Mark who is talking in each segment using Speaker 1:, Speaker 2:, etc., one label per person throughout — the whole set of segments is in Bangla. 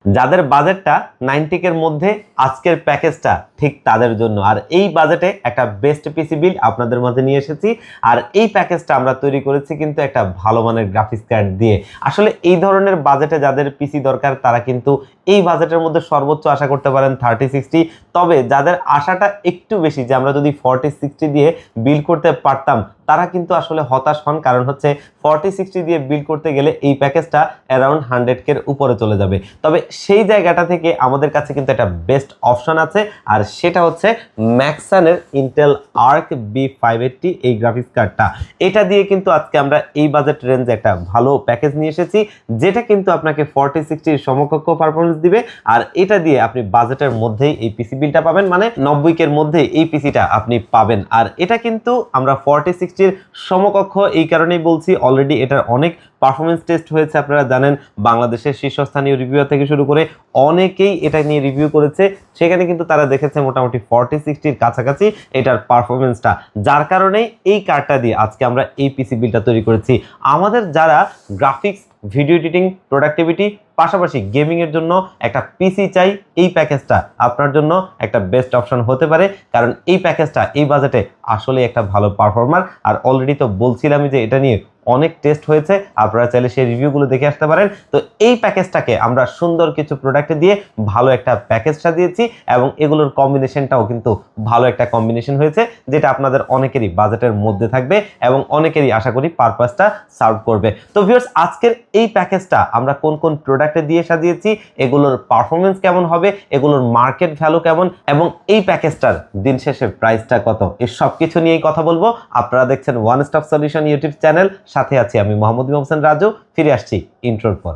Speaker 1: যাদের বাজেটটা 90 এর মধ্যে আজকের প্যাকেজটা ঠিক তাদের জন্য। আর এই বাজেটে একটা বেস্ট পিসি বিল্ড আপনাদের মধ্যে নিয়ে এসেছি। আর এই প্যাকেজটা আমরা তৈরি করেছি কিন্তু একটা ভালো মানের গ্রাফিক্স কার্ড দিয়ে। আসলে এই ধরনের বাজেটে যাদের পিসি দরকার তারা কিন্তু এই বাজেটের মধ্যে সর্বোচ্চ আশা করতে পারেন 3060। তবে যাদের আশাটা একটু বেশি যে আমরা যদি 4060 দিয়ে বিল্ড করতে পারতাম তারা কিন্তু আসলে হতাশ হন, কারণ হচ্ছে 4060 দিয়ে বিল্ড করতে গেলে এই প্যাকেজটা অ্যারাউন্ড 100K এর উপরে চলে যাবে। তবে সেই জায়গাটা থেকে আমাদের কাছে কিন্তু একটা বেস্ট অপশন আছে, আর সেটা হচ্ছে ম্যাক্সানের ইন্টেল আর্ক B580 এই গ্রাফিক্স কার্ডটা। এটা দিয়ে কিন্তু আজকে আমরা এই বাজেট রেঞ্জে একটা ভালো প্যাকেজ নিয়ে এসেছি, যেটা কিন্তু আপনাকে 4060 সমকক্ষ পারফরমেন্স দিবে। আর এটা দিয়ে আপনি বাজেটের মধ্যেই এই পিসি বিলটা পাবেন, মানে 90K এর মধ্যে এই পিসিটা আপনি পাবেন। আর এটা কিন্তু আমরা 4060 সমকক্ষ এই কারণেই বলছি, অলরেডি এটার অনেক পারফরমেন্স টেস্ট হয়েছে। আপনারা জানেন বাংলাদেশের শীর্ষস্থানীয় রিভিউ থেকে শুরু করে অনেকেই এটা নিয়ে রিভিউ করেছে, সেখানে কিন্তু তারা দেখেছে মোটামুটি 4060 কাছাকাছি এটার পারফরমেন্সটা। যার কারণে এই কার্ডটা দিয়ে আজকে আমরা এই পিসি বিলটা তৈরি করেছি। আমাদের যারা গ্রাফিক্স, ভিডিও এডিটিং, প্রোডাক্টিভিটি পাশাপাশি গেমিং এর জন্য একটা পিসি চাই, এই প্যাকেজটা আপনার জন্য একটা বেস্ট অপশন হতে পারে, কারণ এই প্যাকেজটা এই বাজেটে আসলে একটা ভালো পারফর্মার। আর অলরেডি তো বলছিলামই যে এটা নিয়ে অনেক টেস্ট হয়েছে, আপনারা চাইলে সেই রিভিউগুলো দেখে আসতে পারেন। তো এই প্যাকেজটাকে আমরা সুন্দর কিছু প্রোডাক্ট দিয়ে ভালো একটা প্যাকেজটা দিয়েছি, এবং এগুলোর কম্বিনেশনটাও কিন্তু ভালো একটা কম্বিনেশন হয়েছে, যেটা আপনাদের অনেকেরই বাজেটের মধ্যে থাকবে এবং অনেকেরই আশা করি পারপাসটা সার্ভ করবে। তো ভিউয়ার্স, আজকের এই প্যাকেজটা আমরা কোন কোন প্রোডাক্টে দিয়ে সাজিয়েছি, এগুলোর পারফরমেন্স কেমন হবে, এগুলোর মার্কেট ভ্যালু কেমন, এবং এই প্যাকেজটার দিন শেষে প্রাইসটা কত, এই সব কিছু নিয়েই কথা বলবো। আপনারা দেখছেন one stop solution YouTube channel, সাথে আছি আমি মোহাম্মদ ইমাম হোসেন রাজু। ফিরে আসছি ইন্ট্রোর পর।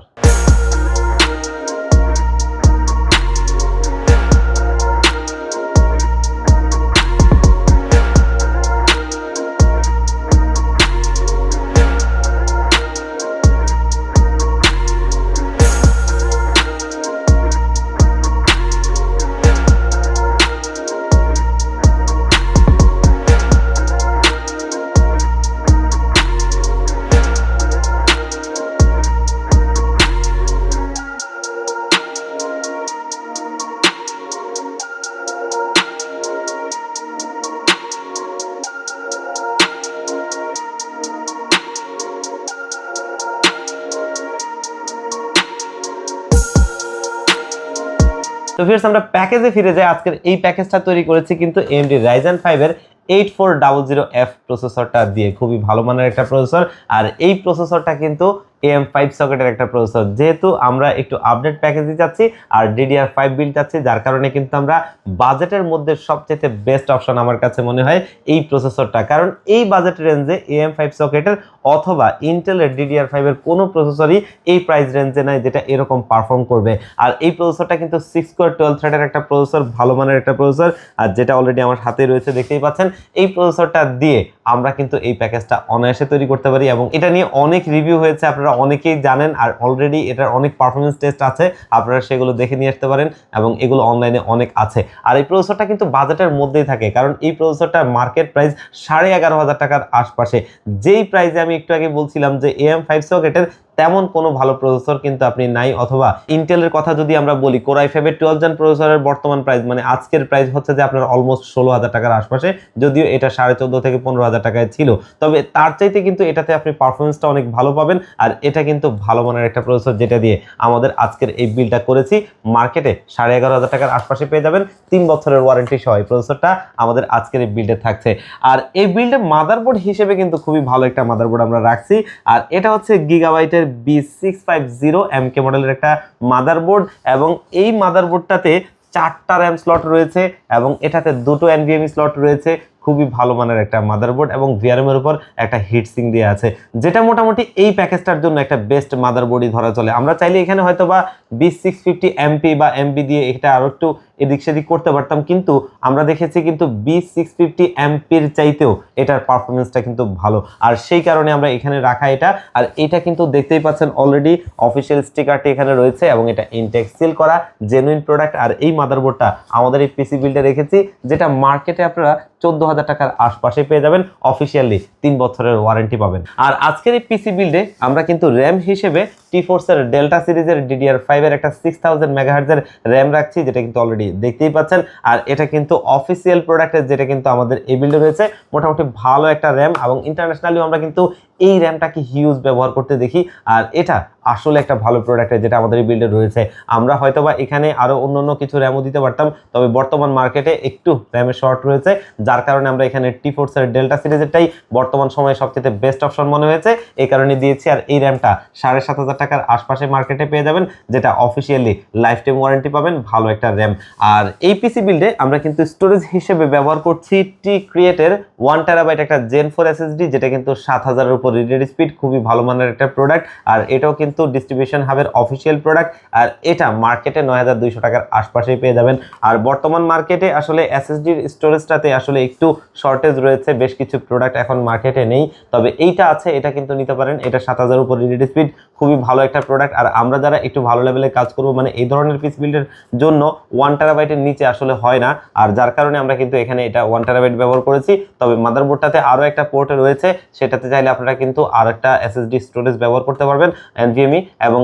Speaker 1: তো ভিউয়ার্স, আমরা প্যাকেজে ফিরে যাই। আজকের এই প্যাকেজটা তৈরি করেছি কিন্তু AMD Ryzen 5 এর 8400F প্রসেসরটা দিয়ে, খুবই ভালো মানের একটা প্রসেসর। আর এই প্রসেসরটা কিন্তু AM5 সকেটের একটা প্রসেসর, যেহেতু আমরা একটু আপডেট প্যাকেজে যাচ্ছি আর DDR5 বিল্ড যাচ্ছি, যার কারণে কিন্তু আমরা বাজেটের মধ্যে সবচেয়ে বেস্ট অপশন আমার কাছে মনে হয় এই প্রসেসরটা। কারণ এই বাজেট রেঞ্জে AM5 সকেটের অথবা ইন্টেলের DDR5 এর কোনো প্রসেসরই এই প্রাইস রেঞ্জে নাই যেটা এরকম পারফর্ম করবে। আর এই প্রসেসরটা কিন্তু 6 কোর 12 থ্রেডের একটা প্রসেসর, ভালো মানের একটা প্রসেসর, আর যেটা অলরেডি আমার হাতে রয়েছে দেখতেই পাচ্ছেন। এই প্রসেসরটা দিয়ে আমরা কিন্তু এই প্যাকেজটা অনায়াসে তৈরি করতে পারি, এবং এটা নিয়ে অনেক রিভিউ হয়েছে, আপনারা অনেকেই জানেন। আর অলরেডি এটার অনেক পারফরমেন্স টেস্ট আছে, আপনারা সেগুলো দেখে নিয়ে আসতে পারেন, এবং এগুলো অনলাইনে অনেক আছে। আর এই প্রসেসরটা কিন্তু বাজেটের মধ্যেই থাকে, কারণ এই প্রসেসরটার মার্কেট প্রাইস 11,500 টাকার আশপাশে। যেই প্রাইসে আমি একটু আগে বলছিলাম যে AM5 সকেটের তেমন কোনো ভালো প্রসেসর কিন্তু আপনি নাই। অথবা ইন্টেলের কথা যদি আমরা বলি, Core i5 এর 12 জেন প্রসেসরের বর্তমান প্রাইস মানে আজকের প্রাইস হচ্ছে যে আপনার অলমোস্ট 16,000 টাকার আশপাশে, যদিও এটা 14.5 থেকে 15,000 টাকায় ছিল। তবে তার চাইতে কিন্তু এটাতে আপনি পারফরমেন্সটা অনেক ভালো পাবেন। আর এটা কিন্তু ভালো মানের একটা প্রসেসর, যেটা দিয়ে আমাদের আজকের এই বিলটা করেছি। মার্কেটে 11,500 টাকার আশপাশে পেয়ে যাবেন, 3 বছরের ওয়ারেন্টি সহ এই প্রসেসরটা আমাদের আজকের এই বিল্ডে থাকছে। আর এই বিল্ডে মাদারবোর্ড হিসেবে কিন্তু খুবই ভালো একটা মাদারবোর্ড আমরা রাখছি, আর এটা হচ্ছে গিগাবাইটের B650 MK মডেলের একটা মাদারবোর্ড, এবং এই মাদারবোর্ডটাতে 4টা RAM স্লট রয়েছে, এবং এটাতে 2টো NVMe স্লট রয়েছে। খুবই ভালো মানের একটা মাদারবোর্ড, এবং VRM এর উপর একটা হিটসিং দিয়ে আছে, যেটা মোটামুটি এই প্যাকেজটার জন্য একটা বেস্ট মাদারবোর্ডই ধরা চলে। আমরা চাইলে এখানে হয়তো বা B650 MP বা MB দিয়ে এটা আরো একটু এদিক সেদিক করতে পারতাম, কিন্তু আমরা দেখেছি কিন্তু B650 MPর চাইতেও এটার পারফরমেন্সটা কিন্তু ভালো, আর সেই কারণে আমরা এখানে রাখা এটা। আর এটা কিন্তু দেখতেই পাচ্ছেন অলরেডি অফিসিয়াল স্টিকারটি এখানে রয়েছে, এবং এটা ইনটেক্স সিল করা জেনুইন প্রোডাক্ট। আর এই মাদারবোর্ডটা আমাদের এই পিসি বিল্ডে রেখেছি, যেটা মার্কেটে আপনারা 14,000 টাকার আশপাশে পেয়ে যাবেন, অফিসিয়ালি 3 বছরের ওয়ারেন্টি পাবেন। আর আজকের এই পিসি বিল্ডে আমরা কিন্তু র্যাম হিসেবে T-Force এর ডেল্টা সিরিজের DDR5 এর একটা 6000 মেগাহার্টজের র্যাম রাখছি, যেটা কিন্তু অলরেডি দেখতেই পাচ্ছেন। আর এটা কিন্তু অফিসিয়াল প্রোডাক্টের, যেটা কিন্তু আমাদের এই বিল্ডে রয়েছে। মোটামুটি ভালো একটা র্যাম, এবং ইন্টারন্যাশনালিও আমরা কিন্তু এই র্যামটাকে হিউজ ব্যবহার করতে দেখি। আর এটা আসলে একটা ভালো প্রোডাক্ট যেটা আমাদের এই বিল্ডে রয়েছে। আমরা হয়তোবা এখানে আরো অন্যান্য কিছু র্যামও দিতে পারতাম, তবে বর্তমান মার্কেটে একটু র্যামের শর্ট রয়েছে, যার কারণে আমরা এখানে T-Force এর ডেল্টা সিরিজেরটাই বর্তমান সময়ে সবচেয়ে বেস্ট অপশন মনে হয়েছে, এই কারণে দিয়েছি। আর এই র্যামটা 7500 টাকার আশপাশে মার্কেটে পেয়ে যাবেন, যেটা অফিসিয়ালি লাইফ টাইম ওয়ারেন্টি পাবেন, ভালো একটা র্যাম। আর এই পিসি বিল্ডে আমরা কিন্তু স্টোরেজ হিসেবে ব্যবহার করছি T-Create-এর 1TB একটা Gen 4 SSD, যেটা কিন্তু 7000 এর উপর রিড স্পিড, খুবই ভালো মানের একটা প্রোডাক্ট। আর এটাও কিন্তু ডিস্ট্রিবিউশন হাবের অফিসিয়াল প্রোডাক্ট, আর এটা মার্কেটে 9200 টাকার আশপাশেই পেয়ে যাবেন। আর বর্তমান মার্কেটে আসলে এসএসডির স্টোরেজটাতে আসলে একটু শর্টেজ রয়েছে, বেশ কিছু প্রোডাক্ট এখন মার্কেটে নেই, তবে এইটা আছে, এটা কিন্তু নিতে পারেন। এটা 7000 উপর রিড স্পিড, খুবই ভালো একটা প্রোডাক্ট। আর আমরা যারা একটু ভালো লেভেলে কাজ করব, মানে এই ধরনের পিস বিল্ডের জন্য 1TB এর নিচে আসলে হয় না, আর যার কারণে আমরা কিন্তু এখানে এটা 1TB ব্যবহার করেছি। তবে মাদারবোর্ডটাতে আরো একটা পোর্ট রয়েছে, সেটাতে চাইলে আপনারা কিন্তু আর একটা এসএসডি স্টোরেজ ব্যবহার করতে পারবেন NVMe, এবং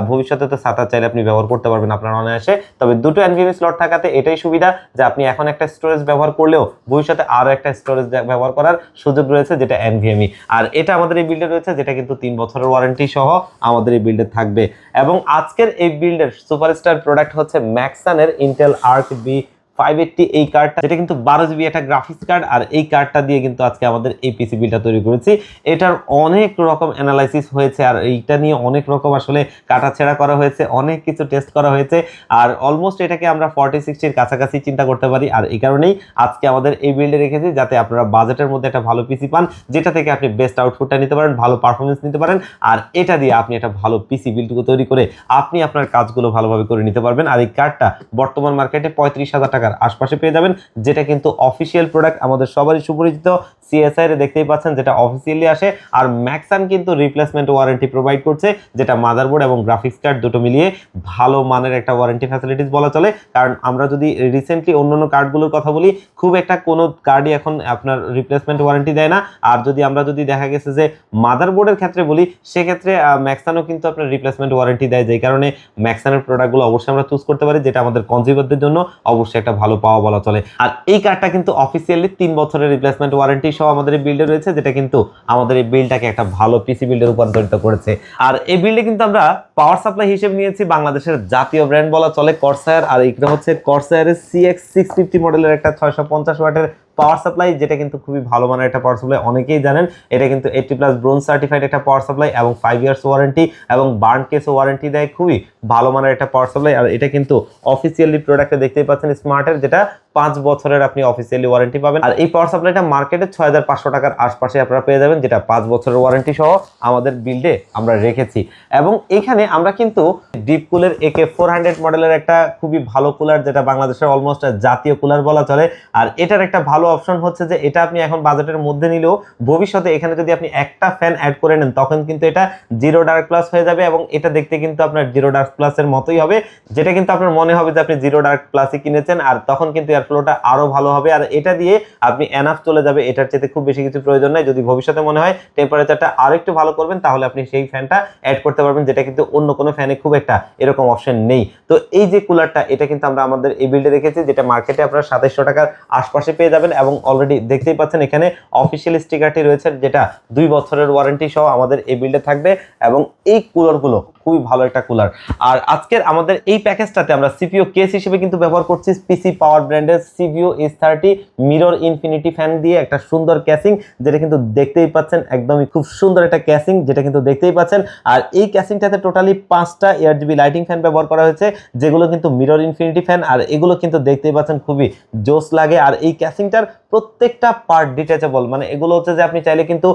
Speaker 1: ভবিষ্যতে তো SATA চাইলে আপনি ব্যবহার করতে পারবেন আপনার অনায়াসে। তবে দুটো NVMe স্লট থাকাতে এটাই সুবিধা যে আপনি এখন একটা স্টোরেজ ব্যবহার করলেও ভবিষ্যতে আরো একটা স্টোরেজ ব্যবহার করার সুযোগ রয়েছে, যেটা NVMe। আর এটা আমাদের এই বিল্ডে রয়েছে, যেটা কিন্তু 3 বছরের ওয়ারেন্টি সহ আমাদের এই বিল্ডে থাকবে। এবং আজকের এই বিল্ডের সুপারস্টার প্রোডাক্ট হচ্ছে ম্যাক্সানের Intel Arc B580 এই কার্ডটা, যেটা কিন্তু 12GB একটা গ্রাফিক্স কার্ড। আর এই কার্ডটা দিয়ে কিন্তু আজকে আমাদের এই পিসি বিলটা তৈরি করেছি। এটার অনেক রকম অ্যানালাইসিস হয়েছে, আর এইটা নিয়ে অনেক রকম আসলে কাটাছেড়া করা হয়েছে, অনেক কিছু টেস্ট করা হয়েছে। আর অলমোস্ট এটাকে আমরা 4060-এর কাছাকাছি চিন্তা করতে পারি। আর এই কারণেই আজকে আমাদের এই বিল্ডে রেখেছি, যাতে আপনারা বাজেটের মধ্যে একটা ভালো পিসি পান, যেটা থেকে আপনি বেস্ট আউটপুটটা নিতে পারেন, ভালো পারফরমেন্স নিতে পারেন। আর এটা দিয়ে আপনি একটা ভালো পিসি বিল্ডটুকু তৈরি করে আপনি আপনার কাজগুলো ভালোভাবে করে নিতে পারবেন। আর এই কার্ডটা বর্তমান মার্কেটে 35,000 টাকার আশপাশে পেয়ে যাবেন, যেটা কিন্তু অফিসিয়াল প্রোডাক্ট, আমাদের সবারই সুপরিচিত CSI এর দেখতেই পাচ্ছেন, যেটা অফিসিয়ালি আসে। আর ম্যাক্সান কিন্তু রিপ্লেসমেন্ট ওয়ারেন্টি প্রোভাইড করছে, যেটা মাদারবোর্ড এবং গ্রাফিক্স কার্ড দুটো মিলিয়ে ভালো মানের একটা ওয়ারেন্টি ফ্যাসিলিটিস বলা চলে। কারণ আমরা যদি রিসেন্টলি অন্যান্য কার্ডগুলোর কথা বলি, খুব একটা কোনো কার্ডই এখন আপনার রিপ্লেসমেন্ট ওয়ারেন্টি দেয় না। আর আমরা যদি দেখা গেছে যে মাদারবোর্ডের ক্ষেত্রে বলি, সেক্ষেত্রে ম্যাক্সানও কিন্তু আপনার রিপ্লেসমেন্ট ওয়ারেন্টি দেয়, যেই কারণে ম্যাক্সানের প্রোডাক্টগুলো অবশ্যই আমরা চুজ করতে পারি, যেটা আমাদের কনজিউমারদের জন্য অবশ্যই একটা ভালো পাওয়া বলা চলে। আর এই কার্ডটা কিন্তু অফিসিয়ালি 3 বছরের রিপ্লেসমেন্ট ওয়ারেন্টি সহ আমাদের এই বিল্ডে রয়েছে, যেটা কিন্তু আমাদের এই বিল্ডটাকে একটা ভালো পিসি বিল্ডে রূপান্তরিত করেছে। আর এই বিল্ডে কিন্তু আমরা পাওয়ার সাপ্লাই হিসেবে নিয়েছি বাংলাদেশের জাতীয় ব্র্যান্ড বলা চলে কর্সায়ার। আর এইটা হচ্ছে কর্সায়ারের CX650 মডেলের একটা 650 ওয়াটের পাওয়ার সাপ্লাই, যেটা কিন্তু খুবই ভালো মানের একটা পাওয়ার সাপ্লাই, অনেকেই জানেন। এটা কিন্তু 80+ ব্রোঞ্জ সার্টিফাইড একটা পাওয়ার সাপ্লাই, এবং 5 ইয়ার্স ওয়ারেন্টি এবং বার্ন কেস ওয়ারেন্টি দেয়, খুবই ভালো মানের একটা পাওয়ার সাপ্লাই। আর এটা কিন্তু অফিসিয়ালি প্রোডাক্টে দেখতেই পাচ্ছেন স্মার্টের, যেটা 5 বছরের আপনি অফিসিয়ালি ওয়ারেন্টি পাবেন। আর এই পাওয়ার সাপ্লাইটা মার্কেটে 6500 টাকার আশপাশে আপনারা পেয়ে যাবেন, যেটা 5 বছরের ওয়ারেন্টি সহ আমাদের বিল্ডে আমরা রেখেছি। এবং এখানে আমরা কিন্তু ডিপ কুলের AK400 মডেলের একটা খুবই ভালো কুলার, যেটা বাংলাদেশের অলমোস্ট জাতীয় কুলার বলা চলে। আর এটার একটা ভালো অপশন হচ্ছে যে এটা আপনি এখন বাজেটের মধ্যে নিলেও ভবিষ্যতে এখানে যদি আপনি একটা ফ্যান অ্যাড করে নেন, তখন কিন্তু এটা জিরো ডার্ক প্লাস হয়ে যাবে, এবং এটা দেখতে কিন্তু আপনার জিরো ডার্ক প্লাসের মতোই হবে, যেটা কিন্তু আপনার মনে হবে যে আপনি জিরো ডার্ক প্লাসই কিনেছেন। আর তখন কিন্তু এয়ার ফ্লোটা আরো ভালো হবে, আর এটা দিয়ে আপনি এনাফ চলে যাবে, এটার চেয়ে খুব বেশি কিছু প্রয়োজন নাই। যদি ভবিষ্যতে মনে হয় টেম্পারেচারটা আরো একটু ভালো করবেন, তাহলে আপনি সেই ফ্যানটা অ্যাড করতে পারবেন, যেটা কিন্তু অন্য কোনো ফ্যানে খুব একটা এরকম অপশন নেই। তো এই যে কুলারটা, এটা কিন্তু আমরা আমাদের এই বিল্ডে রেখেছি, যেটা মার্কেটে আপনারা 2700 টাকার আশপাশে পেয়ে যাবেন। এবং অলরেডি দেখতেই পাচ্ছেন এখানে অফিসিয়াল স্টিকারটি রয়েছে, যেটা 2 বছরের ওয়ারেন্টি সহ আমাদের এই বিল্ডে থাকবে। এবং এই কুলারগুলো খুবই ভালো একটা কুলার। আর আজকের আমাদের এই প্যাকেজটাতে আমরা সিপিইউ কেস হিসেবে কিন্তু ব্যবহার করছি পিসি পাওয়ার ব্র্যান্ডের CPU S30 mirror infinity fan দিয়ে একটা সুন্দর ক্যাসিং, যেটা কিন্তু দেখতেই পাচ্ছেন, একদমই খুব সুন্দর একটা ক্যাসিং, যেটা কিন্তু দেখতেই পাচ্ছেন। আর এই ক্যাসিংটাতে টোটালি 5টা ARGB লাইটিং ফ্যান ব্যবহার করা হয়েছে, যেগুলো কিন্তু মিরর ইনফিনিটি ফ্যান। আর এগুলো কিন্তু দেখতেই পাচ্ছেন খুবই জোস লাগে। আর এই ক্যাসিংটার প্রত্যেকটা পার্ট ডিটাচেবল, মানে এগুলো হচ্ছে যে আপনি চাইলে কিন্তু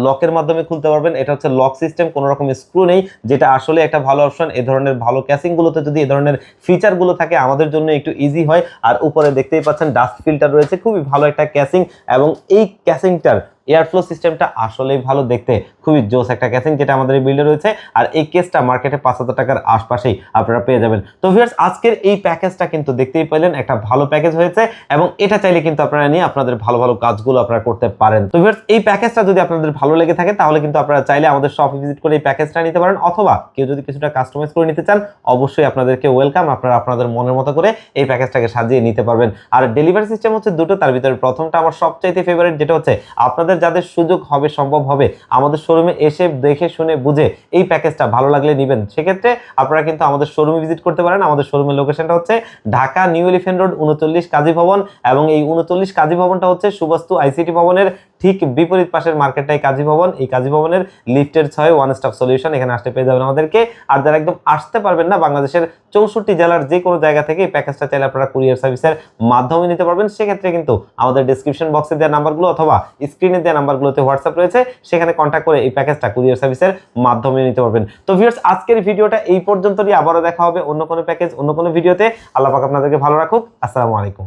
Speaker 1: লকের মাধ্যমে খুলতে পারবেন। এটা হচ্ছে লক সিস্টেম, কোনো রকম স্ক্রু নেই, যেটা আসলে একটা ভালো অপশন। এই ধরনের ভালো ক্যাসিং গুলোতে যদি এই ধরনের ফিচার গুলো থাকে, আমাদের জন্য একটু ইজি হয়। আর উপরে দেখতেই পাচ্ছেন ডাস্ট ফিল্টার রয়েছে, খুবই ভালো একটা ক্যাসিং। এবং এই ক্যাসিংটার এয়ার ফ্লো সিস্টেমটা আসলেই ভালো, দেখতে খুবই জোস একটা কেসিং যেটা আমাদের এই বিল্ডে রয়েছে। আর এই কেসটা মার্কেটে 5,000 টাকার আশপাশেই আপনারা পেয়ে যাবেন। তো ভিউয়ার্স, আজকের এই প্যাকেজটা কিন্তু দেখতেই পেলেন একটা ভালো প্যাকেজ হয়েছে, এবং এটা চাইলে কিন্তু আপনারা নিয়ে আপনাদের ভালো ভালো কাজগুলো আপনারা করতে পারেন। তো ভিউয়ার্স, এই প্যাকেজটা যদি আপনাদের ভালো লেগে থাকে তাহলে কিন্তু আপনারা চাইলে আমাদের শপে ভিজিট করে এই প্যাকেজটা নিতে পারেন, অথবা কেউ যদি কিছুটা কাস্টমাইজ করে নিতে চান অবশ্যই আপনাদেরকে ওয়েলকাম, আপনারা আপনাদের মনের মতো করে এই প্যাকেজটাকে সাজিয়ে নিতে পারবেন। আর ডেলিভারি সিস্টেম হচ্ছে দুটো, তার ভিতরে প্রথমটা আমার সবচাইতে ফেভারিট, যেটা হচ্ছে আপনাদের যাদের সুযোগ হবে সম্ভব হবে আমাদের শোরুমে এসে দেখে শুনে বুঝে এই প্যাকেজটা ভালো লাগলে নেবেন, সেক্ষেত্রে আপনারা কিন্তু আমাদের শোরুমে ভিজিট করতে পারেন। আমাদের শোরুমের লোকেশনটা হচ্ছে ঢাকা নিউ এলিফ্যান্ট রোড 39 কাজী ভবন, এবং এই 39 কাজী ভবনটা হচ্ছে সুবাস্তু আইসিটি ভবনের ঠিক বিপরীত পাশের মার্কেটটাই কাজী ভবন। এই কাজী ভবনের লিফটের 6 ওয়ান স্টপ সলিউশন, এখানে আসতে পেয়ে যাবেন আমাদেরকে। আর যারা একদম আসতে পারবেন না, বাংলাদেশের 64 জেলার যে কোনো জায়গা থেকে এই প্যাকেজটা চাইলে আপনারা কুরিয়ার সার্ভিসের মাধ্যমে নিতে পারবেন। সেক্ষেত্রে কিন্তু আমাদের ডেসক্রিপশন বক্সে দেওয়া নাম্বারগুলো অথবা স্ক্রিনে দেওয়া নাম্বারগুলোতে হোয়াটসঅ্যাপ রয়েছে, সেখানে কন্ট্যাক্ট করে এই প্যাকেজটা কুরিয়ার সার্ভিসের মাধ্যমে নিতে পারবেন। তো ভিউয়ার্স, আজকের ভিডিওটা এই পর্যন্তই, আবারও দেখা হবে অন্য কোনো প্যাকেজ অন্য কোনো ভিডিওতে। আল্লাহ পাক আপনাদেরকে ভালো রাখুক। আসসালামু আলাইকুম।